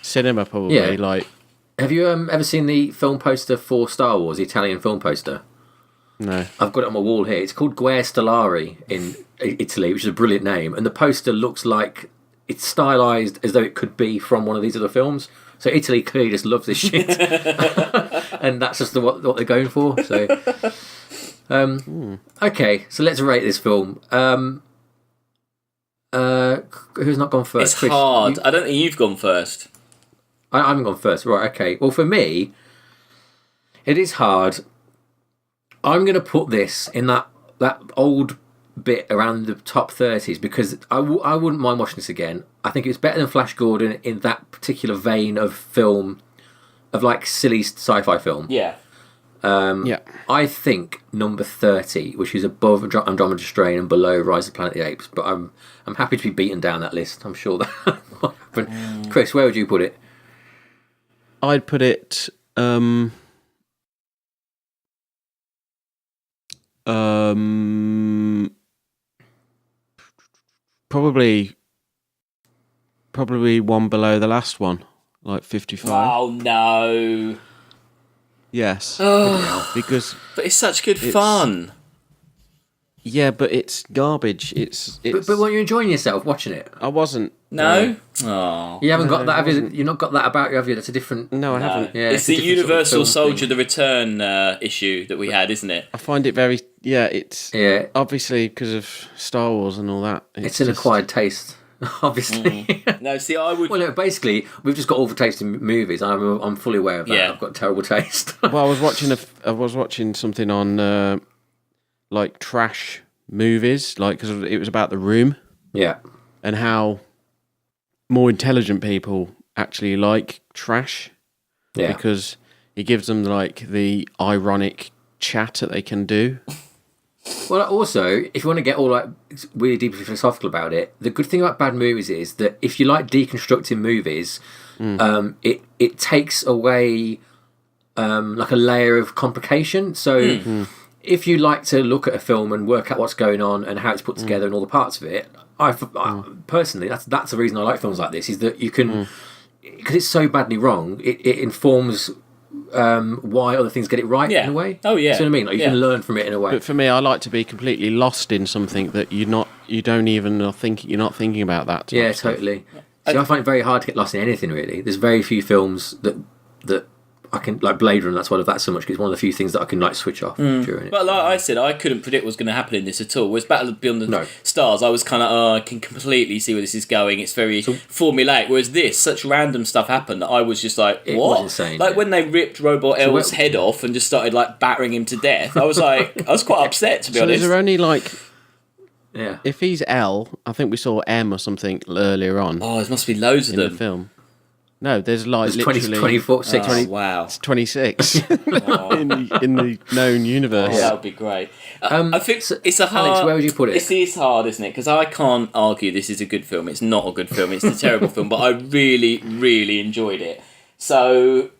cinema, probably. Yeah. Like, have you ever seen the film poster for Star Wars, the Italian film poster? No. I've got it on my wall here. It's called Guerre Stellari in Italy, which is a brilliant name. And the poster looks like it's stylized as though it could be from one of these other films. So Italy clearly just loves this shit. And that's just what they're going for. So, okay, so let's rate this film. Who's not gone first? It's Chris, hard. I don't think you've gone first. I haven't gone first. Right, okay. Well, for me, it is hard. I'm going to put this in that old bit around the top 30s because I wouldn't mind watching this again. I think it's better than Flash Gordon in that particular vein of film, of like silly sci-fi film. Yeah. I think number 30, which is above Andromeda Strain and below Rise of the Planet of the Apes, but I'm happy to be beaten down that list. I'm sure that might happen. Chris, where would you put it? I'd put it probably one below the last one, like 55. Oh no. Yes. Oh, because but it's such good fun. Yeah, but it's garbage. It's But weren't you enjoying yourself watching it? I wasn't. No? Oh. You haven't got that, have you? You've not got that about you, have you? That's a different... No, I haven't. Yeah, it's the a different Universal sort of film Soldier thing. the Return issue that we had, isn't it? I find it very... Yeah, it's... Yeah. Obviously, because of Star Wars and all that. It's an acquired taste, obviously. No, see, I would... Well, no, basically, we've just got awful taste in movies. I'm fully aware of that. Yeah. I've got terrible taste. Well, I was watching something on, like, trash movies, like, because it was about The Room. Yeah. And how more intelligent people actually like trash. Yeah. Because it gives them, like, the ironic chat that they can do. Well, also, if you want to get all like really deeply philosophical about it, the good thing about bad movies is that if you like deconstructing movies, it takes away like a layer of complication. So if you like to look at a film and work out what's going on and how it's put together and all the parts of it, I personally, that's the reason I like films like this, is that you can, because it's so badly wrong, it informs why other things get it right in a way. Oh yeah. See what I mean? Like you can learn from it in a way. But for me, I like to be completely lost in something that you're not thinking about that. type Yeah, of stuff. totally. See, I find it very hard to get lost in anything, really. There's very few films that I can, like Blade Runner, that's why I love that so much, because it's one of the few things that I can like switch off during it. But like I said, I couldn't predict what was going to happen in this at all. Whereas Battle Beyond the Stars, I was kind of, I can completely see where this is going. It's very formulaic. Whereas this, such random stuff happened that I was just like, what? It was insane. Like when they ripped Robot L's head off and just started like battering him to death, I was like, I was quite upset, to be honest. Is there only like... Yeah. If he's L, I think we saw M or something earlier on. Oh, there must be loads of in them. the film. No, there's like There's literally 24, 6. Oh, wow. It's 26 in the known universe. That would be great. I think it's a hard... Alex, where would you put it? It's hard, isn't it? Because I can't argue this is a good film. It's not a good film. It's a terrible film. But I really, really enjoyed it. So,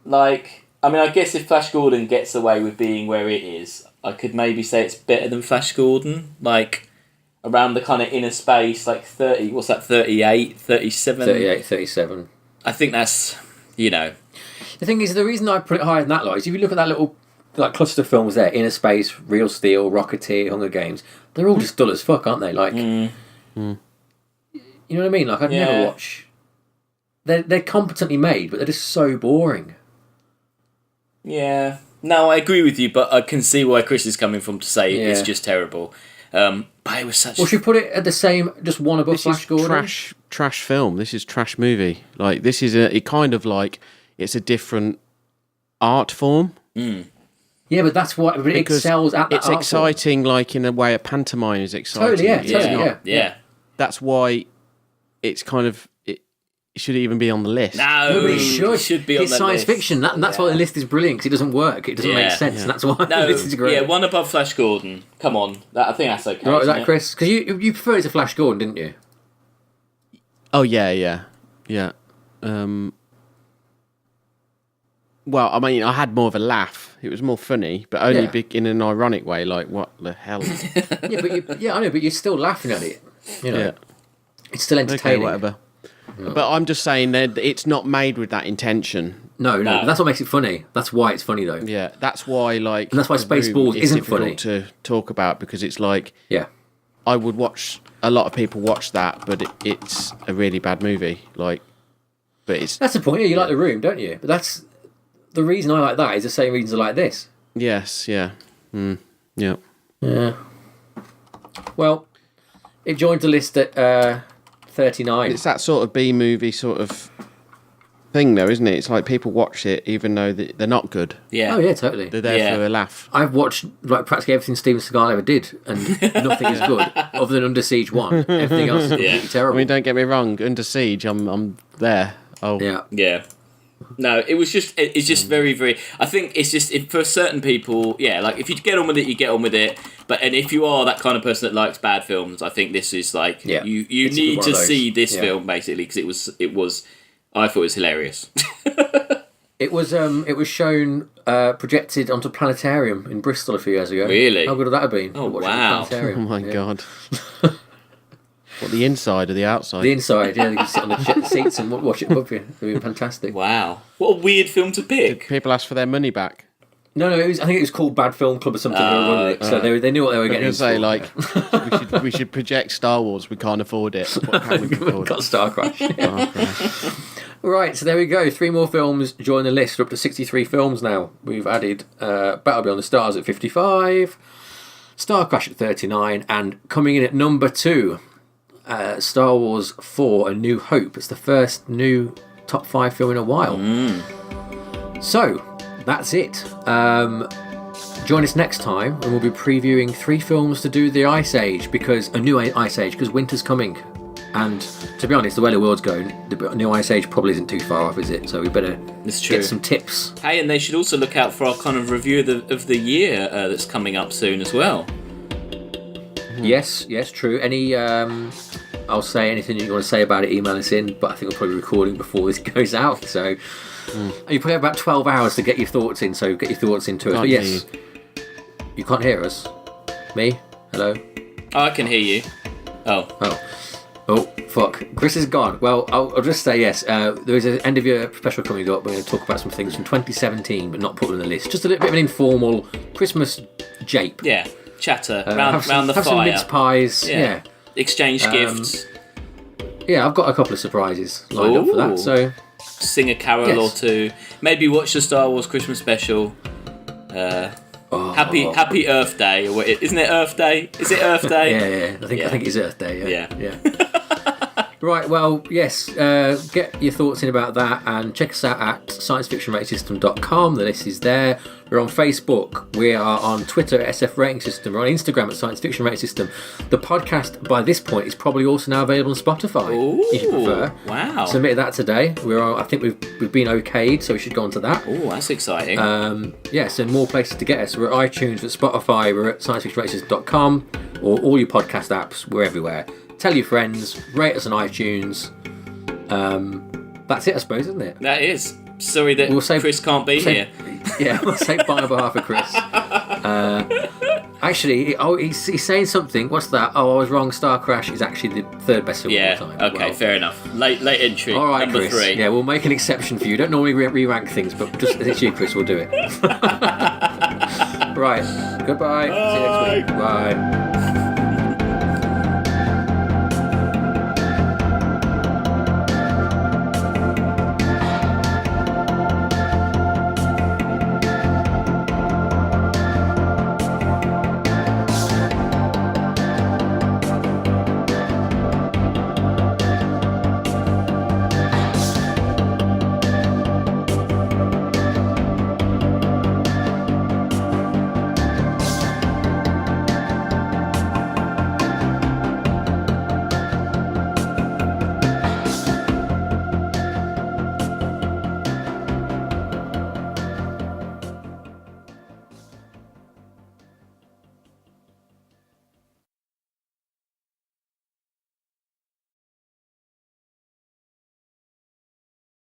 like... I mean, I guess if Flash Gordon gets away with being where it is, I could maybe say it's better than Flash Gordon. Like... around the kind of inner space, like 30, what's that, 38, 37? 38, 37. I think that's, you know... The thing is, the reason I put it higher than that, like, is if you look at that little like cluster of films there, Inner Space, Real Steel, Rocketeer, Hunger Games, they're all just dull as fuck, aren't they? Like, you know what I mean? Like, I'd never watch... They're competently made, but they're just so boring. Yeah. No, I agree with you, but I can see why Chris is coming from to say it's just terrible. But it was such... Well, should we put it at the same, just one above This Flash is Gordon? trash film. This is trash movie. Like, this is it kind of like, it's a different art form. Yeah, but that's what it excels at. That it's art exciting, like in a way a pantomime is exciting. Totally, yeah. That's why it's kind of... It should even be on the list. No, but it should be on it's the science list. fiction. That's why the list is brilliant, because it doesn't work. It doesn't make sense. And that's why the list is great. Yeah, one above Flash Gordon. Come on. I think that's okay. Right, is isn't that it? Chris? Because you prefer it to Flash Gordon, didn't you? Oh, yeah. Well, I mean, I had more of a laugh. It was more funny, but only in an ironic way, like, what the hell? I know, but you're still laughing at it. You know, Yeah. it's still entertaining. Okay, whatever. But I'm just saying that it's not made with that intention. No. But that's what makes it funny. That's why it's funny, though. Yeah, that's why, like... And that's why The Room Spaceballs is isn't difficult funny. to talk about, because it's like... Yeah. I would watch... A lot of people watch that, but it's a really bad movie. Like, but it's... That's the point. Yeah, you like The Room, don't you? But that's... The reason I like that is the same reason I like this. Yes, yeah. Yeah. Yeah. Well, it joined the list at 39. It's that sort of B-movie sort of thing, though, isn't it? It's like people watch it even though they're not good. Yeah. Oh, yeah, totally. They're there for a laugh. I've watched like practically everything Steven Seagal ever did, and nothing is good other than Under Siege 1. Everything else is completely terrible. I mean, don't get me wrong. Under Siege, I'm there. Oh, Yeah. No, it's just very, very... I think it's just, for certain people, like, if you get on with it, you get on with it. And if you are that kind of person that likes bad films, I think this is like... Yeah, you it's need one to of those. see this film, basically, because it was... I thought it was hilarious. It was shown projected onto a planetarium in Bristol a few years ago. Really? How good would that have been? Oh, Watching wow. the planetarium. Oh, my God. What, the inside or the outside? The inside, yeah, you can sit on the seats and watch it above you. It would be fantastic. Wow. What a weird film to pick. People ask for their money back. No, I think it was called Bad Film Club or something. So they knew what they were getting into. Say, like, we should project Star Wars. We can't afford it. What can we afford? Got Starcrash. Right, so there we go. 3 more films join the list. We're up to 63 films now. We've added Battle Beyond the Stars at 55, Starcrash at 39, and coming in at number 2, Star Wars 4: A New Hope. It's the first new top 5 film in a while. So, that's it. Join us next time, and we'll be previewing 3 films to do the Ice Age, because a new Ice Age, because winter's coming. And to be honest, the way the world's going, the new Ice Age probably isn't too far off, is it? So we better get some tips. Hey, and they should also look out for our kind of review of the year that's coming up soon as well. Yes, true. Any, I'll say anything you want to say about it, email us in, but I think we'll probably be recording before this goes out, so you probably have about 12 hours to get your thoughts in, so get your thoughts into it. But yes, you can't hear us. Me? Hello? Oh, I can hear you. Oh, fuck. Chris is gone. Well, I'll just say yes. There is an end of year special coming up. We're going to talk about some things from 2017, but not put them on the list. Just a little bit of an informal Christmas jape. Yeah, chatter round the fire. Have some mince pies. Yeah. Exchange gifts. Yeah, I've got a couple of surprises lined up for that. So sing a carol or two. Maybe watch the Star Wars Christmas special. Happy Earth Day, isn't it Earth Day? Is it Earth Day? Yeah. I think it's Earth Day. Yeah. Right, well, yes, get your thoughts in about that and check us out at sciencefictionratingsystem.com. The list is there. We're on Facebook. We are on Twitter at SF Rating System. We're on Instagram at Science Fiction Rating System. The podcast, by this point, is probably also now available on Spotify, if you prefer. Wow. Submitted that today. I think we've been okayed, so we should go on to that. Oh, that's exciting. So more places to get us. We're at iTunes, we're at Spotify, we're at sciencefictionratingsystem.com, or all your podcast apps. We're everywhere. Tell your friends, rate us on iTunes. That's it, I suppose, isn't it? That is. Sorry that Chris can't be here. Yeah, we'll say bye on behalf of Chris. Actually, he's saying something. What's that? Oh, I was wrong. Starcrash is actually the 3rd best film of all time. Okay, fair enough. Late entry. All right, number Chris. 3. Yeah, we'll make an exception for you. Don't normally re-rank things, but just as it's you, Chris, we'll do it. Right. Goodbye. Bye. See you next week. Bye.